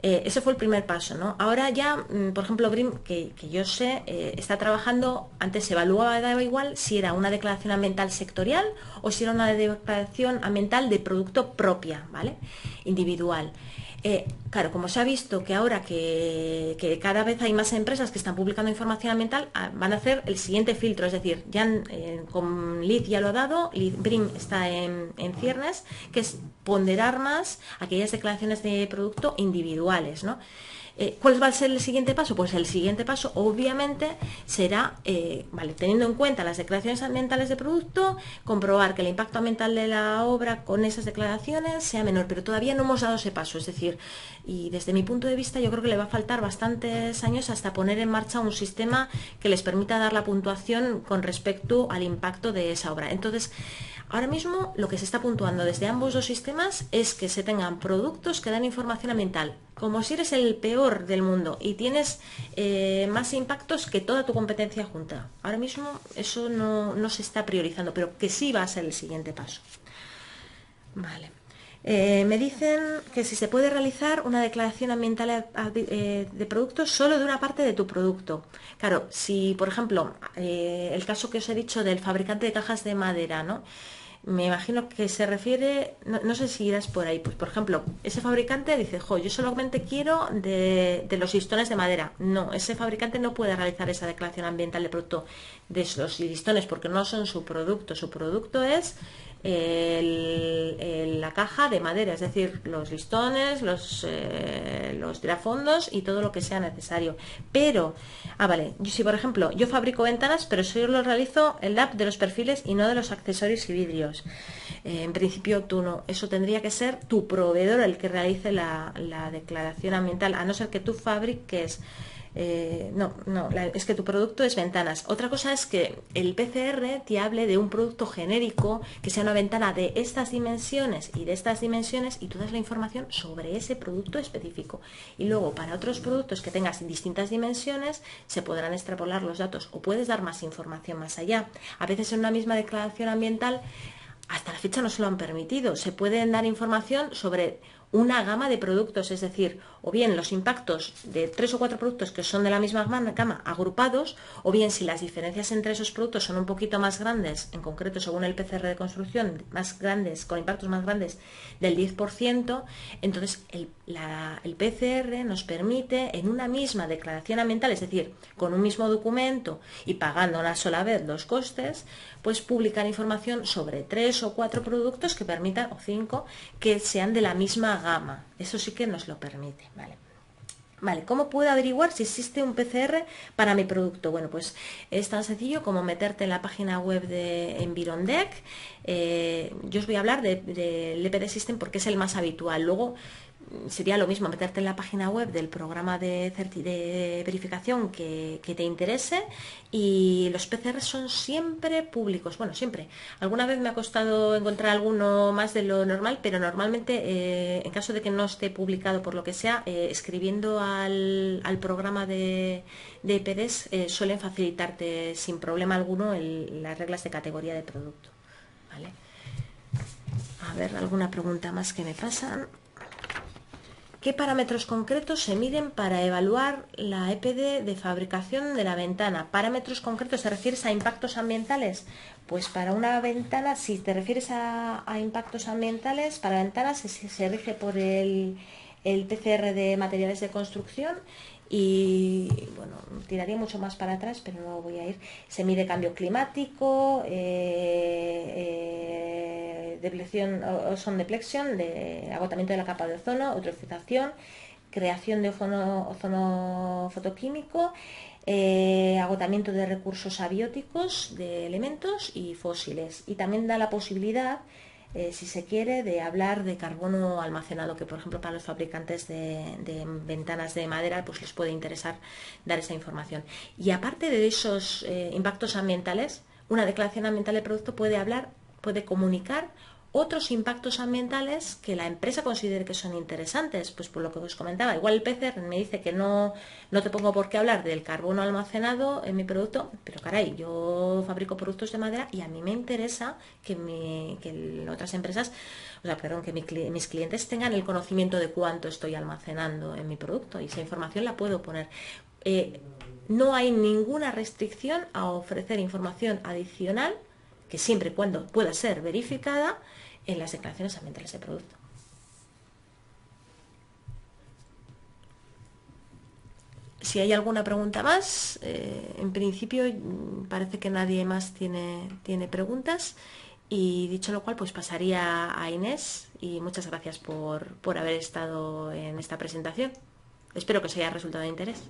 Ese fue el primer paso, ¿no? Ahora ya, por ejemplo, BREEAM, que yo sé, está trabajando, antes se evaluaba, daba igual si era una declaración ambiental sectorial o si era una declaración ambiental de producto propia, ¿vale? Individual. Claro, como se ha visto que ahora que cada vez hay más empresas que están publicando información ambiental, van a hacer el siguiente filtro, es decir, ya con LEED ya lo ha dado, BREEAM está en ciernes, que es ponderar más aquellas declaraciones de producto individuales, ¿no? ¿Cuál va a ser el siguiente paso? Pues el siguiente paso obviamente será, teniendo en cuenta las declaraciones ambientales de producto, comprobar que el impacto ambiental de la obra con esas declaraciones sea menor, pero todavía no hemos dado ese paso, es decir, y desde mi punto de vista yo creo que le va a faltar bastantes años hasta poner en marcha un sistema que les permita dar la puntuación con respecto al impacto de esa obra. Entonces, ahora mismo lo que se está puntuando desde ambos dos sistemas es que se tengan productos que dan información ambiental, como si eres el peor del mundo y tienes más impactos que toda tu competencia junta. Ahora mismo eso no se está priorizando, pero que sí va a ser el siguiente paso. Vale. Me dicen que si se puede realizar una declaración ambiental de productos solo de una parte de tu producto. Claro, si por ejemplo, el caso que os he dicho del fabricante de cajas de madera, ¿no? Me imagino que se refiere, no sé si irás por ahí, pues por ejemplo, ese fabricante dice, yo solamente quiero de los listones de madera. No, ese fabricante no puede realizar esa declaración ambiental de producto de los listones porque no son su producto es la caja de madera, es decir, los listones, los tirafondos y todo lo que sea necesario. Pero, si por ejemplo yo fabrico ventanas, pero solo realizo el DAP de los perfiles y no de los accesorios y vidrios. En principio tú no, eso tendría que ser tu proveedor el que realice la declaración ambiental, a no ser que tú fabriques. Es que tu producto es ventanas. Otra cosa es que el PCR te hable de un producto genérico, que sea una ventana de estas dimensiones y de estas dimensiones, y tú das la información sobre ese producto específico. Y luego para otros productos que tengas distintas dimensiones se podrán extrapolar los datos o puedes dar más información más allá. A veces en una misma declaración ambiental hasta la fecha no se lo han permitido. Se pueden dar información sobre una gama de productos, es decir, o bien los impactos de 3 o 4 productos que son de la misma gama agrupados, o bien si las diferencias entre esos productos son un poquito más grandes, en concreto según el PCR de construcción, más grandes, con impactos más grandes del 10%, entonces el PCR nos permite en una misma declaración ambiental, es decir, con un mismo documento y pagando una sola vez los costes, pues publicar información sobre 3 o 4 productos que permitan, o 5, que sean de la misma gama. Eso sí que nos lo permite, ¿vale? ¿Cómo puedo averiguar si existe un PCR para mi producto? Bueno, pues es tan sencillo como meterte en la página web de Environdec. Yo os voy a hablar del EPD System porque es el más habitual. Luego, sería lo mismo meterte en la página web del programa de verificación que te interese, y los PCR son siempre públicos. Bueno, siempre. Alguna vez me ha costado encontrar alguno más de lo normal, pero normalmente, en caso de que no esté publicado por lo que sea, escribiendo al programa de EPDs, suelen facilitarte sin problema alguno las reglas de categoría de producto. ¿Vale? A ver, alguna pregunta más que me pasan. ¿Qué parámetros concretos se miden para evaluar la EPD de fabricación de la ventana? ¿Parámetros concretos te refieres a impactos ambientales? Pues para una ventana, si te refieres a impactos ambientales, para ventanas se rige por el PCR de materiales de construcción. Y bueno, tiraría mucho más para atrás, pero no voy a ir. Se mide cambio climático, ozone depletion, de agotamiento de la capa de ozono, eutrofización, creación de ozono fotoquímico, agotamiento de recursos abióticos, de elementos y fósiles. Y también da la posibilidad, si se quiere, de hablar de carbono almacenado, que por ejemplo para los fabricantes de ventanas de madera pues les puede interesar dar esa información. Y aparte de esos impactos ambientales, una declaración ambiental de producto puede comunicar otros impactos ambientales que la empresa considere que son interesantes. Pues por lo que os comentaba, igual el PCR me dice que no te pongo por qué hablar del carbono almacenado en mi producto, pero caray, yo fabrico productos de madera y a mí me interesa que otras empresas, que mis clientes tengan el conocimiento de cuánto estoy almacenando en mi producto, y esa información la puedo poner. No hay ninguna restricción a ofrecer información adicional, que siempre y cuando pueda ser verificada, en las declaraciones ambientales de producto. Si hay alguna pregunta más, en principio parece que nadie más tiene preguntas, y dicho lo cual, pues pasaría a Inés, y muchas gracias por haber estado en esta presentación. Espero que os haya resultado de interés.